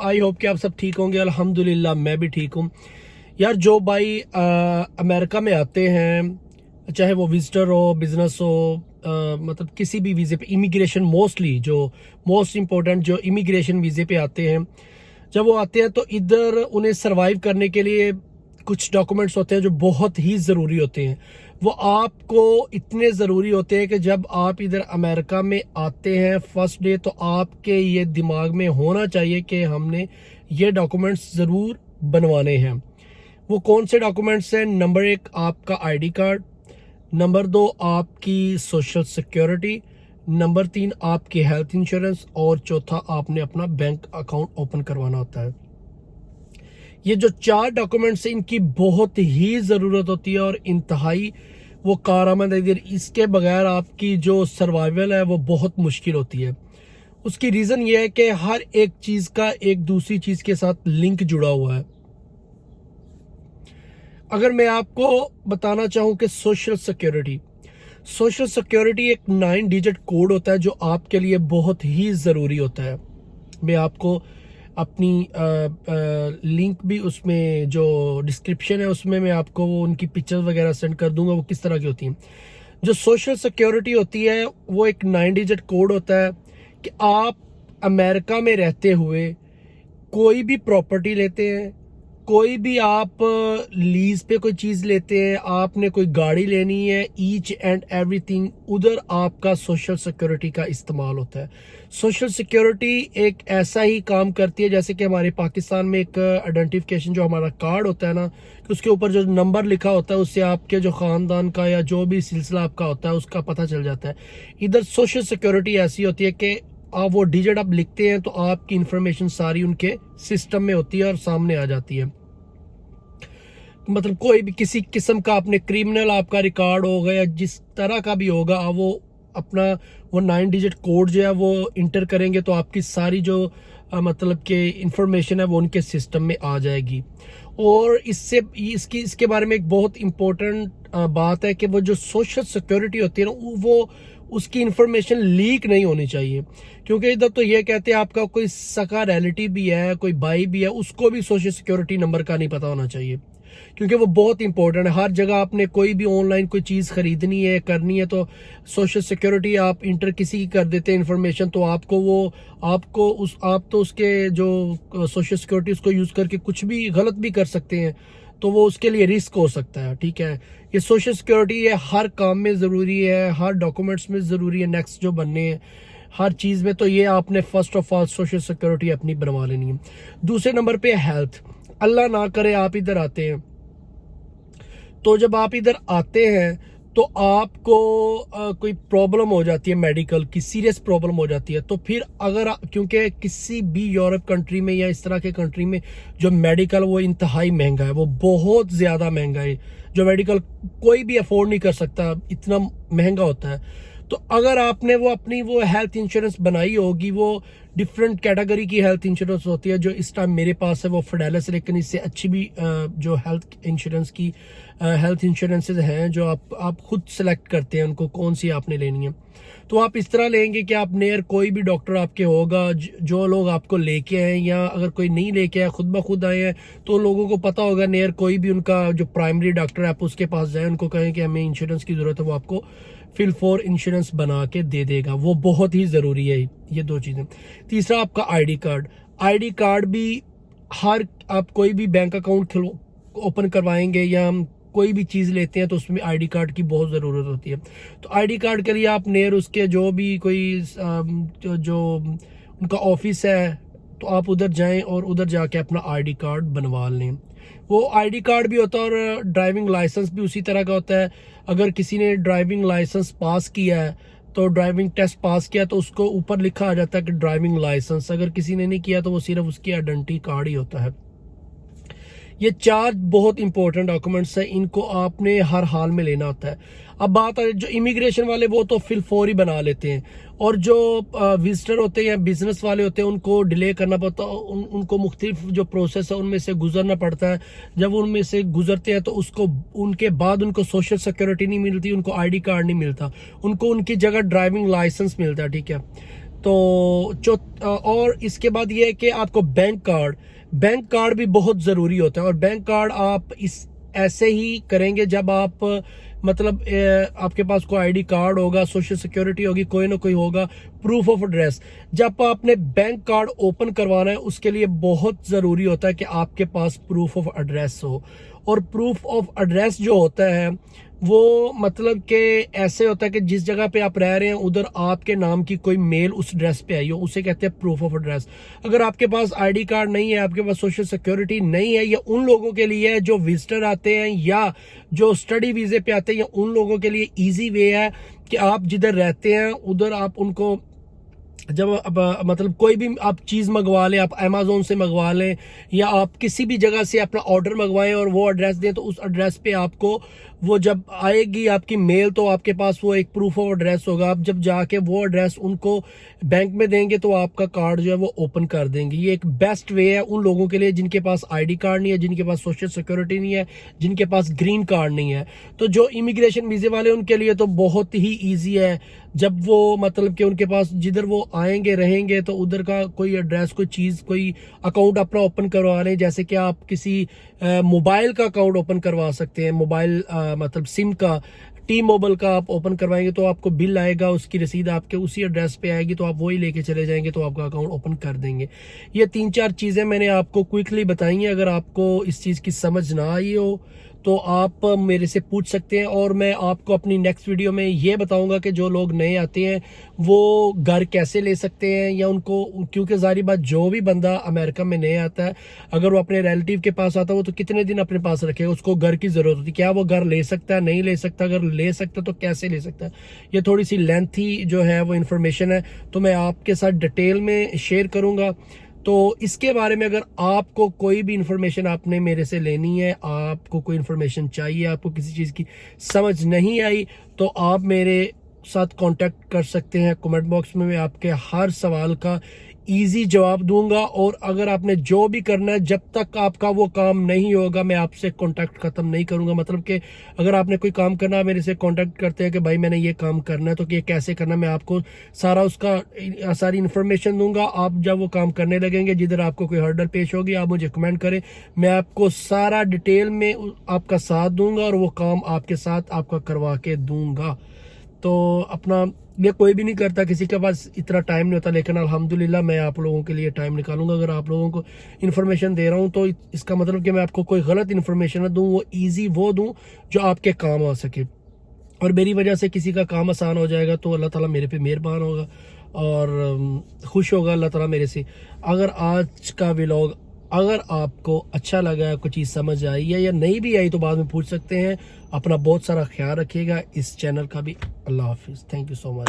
I hope कि आप सब ठीक होंगे। अल्हम्दुलिल्लाह मैं भी ठीक हूँ। यार जो भाई अमेरिका में आते हैं, चाहे वो विजिटर हो, बिजनेस हो, मतलब किसी भी वीज़े पे, इमिग्रेशन मोस्टली जो मोस्ट इम्पोर्टेंट जो इमिग्रेशन वीज़े पे आते हैं, जब वो आते हैं तो इधर उन्हें सरवाइव करने के लिए कुछ डॉक्यूमेंट्स होते हैं जो बहुत ही ज़रूरी होते हैं। वो आपको इतने ज़रूरी होते हैं कि जब आप इधर अमेरिका में आते हैं फर्स्ट डे, तो आपके ये दिमाग में होना चाहिए कि हमने ये डॉक्यूमेंट्स ज़रूर बनवाने हैं। वो कौन से डॉक्यूमेंट्स हैं? नंबर 1 आपका आईडी कार्ड, नंबर 2 आपकी सोशल सिक्योरिटी, नंबर 3 आपकी हेल्थ इंश्योरेंस, और चौथा आपने अपना बैंक अकाउंट ओपन करवाना होता है। ये जो 4 डॉक्यूमेंट्स हैं इनकी बहुत ही ज़रूरत होती है और इंतहाई वो कारआमद है। इसके बगैर आपकी जो सर्वाइवल है वो बहुत मुश्किल होती है। उसकी रीज़न ये है कि हर एक चीज़ का एक दूसरी चीज़ के साथ लिंक जुड़ा हुआ है। अगर मैं आपको बताना चाहूँ कि सोशल सिक्योरिटी एक 9 डिजिट कोड होता है जो आपके लिए बहुत ही ज़रूरी होता है। मैं आपको अपनी लिंक भी, उसमें जो डिस्क्रिप्शन है उसमें मैं आपको वो उनकी पिक्चर्स वगैरह सेंड कर दूंगा, वो किस तरह की होती हैं। जो सोशल सिक्योरिटी होती है वो एक 9 डिजिट कोड होता है कि आप अमेरिका में रहते हुए कोई भी प्रॉपर्टी लेते हैं, कोई भी आप लीज पे कोई चीज़ लेते हैं, आपने कोई गाड़ी लेनी है, ईच एंड एवरीथिंग उधर आपका सोशल सिक्योरिटी का इस्तेमाल होता है। सोशल सिक्योरिटी एक ऐसा ही काम करती है जैसे कि हमारे पाकिस्तान में एक आइडेंटिफिकेशन जो हमारा कार्ड होता है ना, कि उसके ऊपर जो नंबर लिखा होता है उससे आपके जो ख़ानदान का या जो भी सिलसिला आपका होता है उसका पता चल जाता है। इधर सोशल सिक्योरिटी ऐसी होती है कि आप वो डिजिट आप लिखते हैं तो आपकी इंफॉर्मेशन सारी उनके सिस्टम में होती है और सामने आ जाती है। मतलब कोई भी किसी किस्म का आपने क्रिमिनल आपका रिकॉर्ड होगा या जिस तरह का भी होगा, वो अपना वो 9 डिजिट कोड जो है वो इंटर करेंगे तो आपकी सारी जो मतलब कि इंफॉर्मेशन है वो उनके सिस्टम में आ जाएगी। और इसके बारे में एक बहुत इम्पोर्टेंट बात है कि वो जो सोशल सिक्योरिटी होती है ना, वो उसकी इंफॉर्मेशन लीक नहीं होनी चाहिए। क्योंकि इधर तो ये कहते हैं आपका कोई सगा रिलेटिव भी है, कोई भाई भी है, उसको भी सोशल सिक्योरिटी नंबर का नहीं पता होना चाहिए, क्योंकि वो बहुत इंपॉर्टेंट है। हर जगह आपने कोई भी ऑनलाइन कोई चीज़ खरीदनी है, करनी है, तो सोशल सिक्योरिटी आप इंटर किसी की कर देते हैं इंफॉर्मेशन, तो आप तो उसके जो सोशल सिक्योरिटी उसको यूज़ करके कुछ भी गलत भी कर सकते हैं, तो वो उसके लिए रिस्क हो सकता है। ठीक है, ये सोशल सिक्योरिटी है हर काम में ज़रूरी है, हर डॉक्यूमेंट्स में ज़रूरी है, नेक्स्ट जो बनने हैं हर चीज़ में। तो ये आपने first of all social security अपनी बनवा लेनी है। दूसरे नंबर पे हेल्थ। अल्लाह ना करे आप इधर आते हैं, तो जब आप इधर आते हैं तो आपको कोई प्रॉब्लम हो जाती है, मेडिकल की सीरियस प्रॉब्लम हो जाती है, तो फिर क्योंकि किसी भी यूरोप कंट्री में या इस तरह के कंट्री में जो मेडिकल वो इंतहाई महंगा है, वो बहुत ज़्यादा महंगा है, जो मेडिकल कोई भी अफोर्ड नहीं कर सकता, इतना महंगा होता है। तो अगर आपने वो अपनी वो हेल्थ इंश्योरेंस बनाई होगी, वो डिफरेंट कैटेगरी की हेल्थ इंश्योरेंस होती है, जो इस टाइम मेरे पास है वो फिडेलिस, लेकिन इससे अच्छी भी जो हेल्थ इंश्योरेंसेज हैं जो आप खुद सेलेक्ट करते हैं उनको कौन सी आपने लेनी है। तो आप इस तरह लेंगे कि आप नियर कोई भी डॉक्टर आपके होगा, जो लोग आपको लेके आए, या अगर कोई नहीं लेके आए खुद ब खुद आए हैं तो लोगों को पता होगा नियर कोई भी उनका जो प्राइमरी डॉक्टर है, आप उसके पास जाए, उनको कहें कि हमें इंश्योरेंस की ज़रूरत है, वो आपको फिल फॉर इंश्योरेंस बना के दे देगा। वो बहुत ही ज़रूरी है ये 2 चीज़ें। तीसरा आपका आईडी कार्ड भी आप कोई भी बैंक अकाउंट ओपन करवाएंगे या हम कोई भी चीज़ लेते हैं तो उसमें आईडी कार्ड की बहुत ज़रूरत होती है। तो आईडी कार्ड के लिए आप नियर उसके जो भी कोई जो उनका ऑफिस है, तो आप उधर जाएं और उधर जाके अपना आईडी कार्ड बनवा लें। वो आईडी कार्ड भी होता है और ड्राइविंग लाइसेंस भी उसी तरह का होता है। अगर किसी ने ड्राइविंग लाइसेंस पास किया है, तो ड्राइविंग टेस्ट पास किया, तो उसको ऊपर लिखा आ जाता है कि ड्राइविंग लाइसेंस। अगर किसी ने नहीं किया तो वो सिर्फ उसकी आइडेंटिटी कार्ड ही होता है। ये 4 बहुत इंपॉर्टेंट डॉक्यूमेंट्स हैं, इनको आपने हर हाल में लेना होता है। अब बात है जो इमिग्रेशन वाले, वो तो फिल फॉर ही बना लेते हैं, और जो विजिटर होते हैं या बिजनेस वाले होते हैं उनको डिले करना पड़ता है, उनको मुख्तलिफ जो प्रोसेस है उनमें से गुजरना पड़ता है। जब उनमें से गुजरते हैं तो उनके बाद उनको सोशल सिक्योरिटी नहीं मिलती, उनको आईडी कार्ड नहीं मिलता, उनको उनकी जगह ड्राइविंग लाइसेंस मिलता है। ठीक है, तो और इसके बाद ये है कि आपको बैंक कार्ड भी बहुत ज़रूरी होता है। और बैंक कार्ड आप इस ऐसे ही करेंगे जब आप मतलब आपके पास कोई आईडी कार्ड होगा, सोशल सिक्योरिटी होगी, कोई ना कोई होगा, प्रूफ ऑफ एड्रेस। जब आपने बैंक कार्ड ओपन करवाना है उसके लिए बहुत ज़रूरी होता है कि आपके पास प्रूफ ऑफ एड्रेस हो। और प्रूफ ऑफ एड्रेस जो होता है वो मतलब कि ऐसे होता है कि जिस जगह पे आप रह रहे हैं उधर आपके नाम की कोई मेल उस एड्रेस पे आई हो, उसे कहते हैं प्रूफ ऑफ एड्रेस। अगर आपके पास आईडी कार्ड नहीं है, आपके पास सोशल सिक्योरिटी नहीं है, या उन लोगों के लिए है जो विजिटर आते हैं या जो स्टडी वीजे पे आते हैं, या उन लोगों के लिए इजी वे है कि आप जिधर रहते हैं उधर आप उनको जब मतलब कोई भी आप चीज़ मंगवा लें, आप अमेज़ोन से मंगवा लें या आप किसी भी जगह से अपना ऑर्डर मंगवाएं और वो एड्रेस दें, तो उस एड्रेस पे आपको वो जब आएगी आपकी मेल तो आपके पास वो एक प्रूफ ऑफ एड्रेस होगा। आप जब जाके वो एड्रेस उनको बैंक में देंगे तो आपका कार्ड जो है वो ओपन कर देंगे। ये एक बेस्ट वे है उन लोगों के लिए जिनके पास आईडी कार्ड नहीं है, जिनके पास सोशल सिक्योरिटी नहीं है, जिनके पास ग्रीन कार्ड नहीं है। तो जो इमिग्रेशन वीज़े वाले उनके लिए तो बहुत ही ईजी है। जब वो मतलब कि उनके पास जिधर वो आएंगे रहेंगे तो उधर का कोई एड्रेस, कोई चीज़, कोई अकाउंट अपना ओपन करवा लें। जैसे कि आप किसी मोबाइल का अकाउंट ओपन करवा सकते हैं, मोबाइल मतलब सिम का, टी मोबाइल का आप ओपन करवाएंगे तो आपको बिल आएगा, उसकी रसीद आपके उसी एड्रेस पे आएगी, तो आप वही लेके चले जाएंगे तो आपका अकाउंट ओपन कर देंगे। ये 3-4 चीज़ें मैंने आपको क्विकली बताई हैं। अगर आपको इस चीज़ की समझ ना आई हो तो आप मेरे से पूछ सकते हैं, और मैं आपको अपनी नेक्स्ट वीडियो में ये बताऊंगा कि जो लोग नए आते हैं वो घर कैसे ले सकते हैं, या उनको, क्योंकि जारी बात जो भी बंदा अमेरिका में नया आता है अगर वो अपने रिलेटिव के पास आता है वो तो कितने दिन अपने पास रखेगा, उसको घर की ज़रूरत होती है। क्या वो घर ले सकता है, नहीं ले सकता? अगर ले सकता तो कैसे ले सकता है? ये थोड़ी सी लेंथी जो है वो इन्फॉर्मेशन है, तो मैं आपके साथ डिटेल में शेयर करूँगा। तो इसके बारे में अगर आपको कोई भी इंफॉर्मेशन आपने मेरे से लेनी है, आपको कोई इंफॉर्मेशन चाहिए, आपको किसी चीज़ की समझ नहीं आई, तो आप मेरे साथ कांटेक्ट कर सकते हैं कमेंट बॉक्स में। मैं आपके हर सवाल का इजी जवाब दूंगा। और अगर आपने जो भी करना है, जब तक आपका वो काम नहीं होगा मैं आपसे कांटेक्ट खत्म नहीं करूंगा। मतलब कि अगर आपने कोई काम करना है मेरे से कांटेक्ट करते हैं कि भाई मैंने ये काम करना है, तो ये कैसे करना है, मैं आपको सारा उसका सारी इन्फॉर्मेशन दूंगा। आप जब वो काम करने लगेंगे, जिधर आपको कोई हर्डल पेश होगी आप मुझे कमेंट करें, मैं आपको सारा डिटेल में आपका साथ दूंगा और वो काम आपके साथ आपका करवा के दूंगा। तो अपना, ये कोई भी नहीं करता, किसी के पास इतना टाइम नहीं होता, लेकिन अल्हम्दुलिल्लाह मैं आप लोगों के लिए टाइम निकालूंगा। अगर आप लोगों को इन्फॉर्मेशन दे रहा हूं तो इसका मतलब कि मैं आपको कोई गलत इन्फॉर्मेशन ना दूं, वो इजी वो दूं जो आपके काम आ सके। और मेरी वजह से किसी का काम आसान हो जाएगा तो अल्लाह ताला मेरे पे मेहरबान होगा और खुश होगा अल्लाह ताला मेरे से। अगर आज का व्लॉग अगर आपको अच्छा लगा, कुछ चीज़ समझ आई है या नहीं भी आई तो बाद में पूछ सकते हैं। अपना बहुत सारा ख्याल रखिएगा, इस चैनल का भी। अल्लाह हाफिज़, थैंक यू सो मच।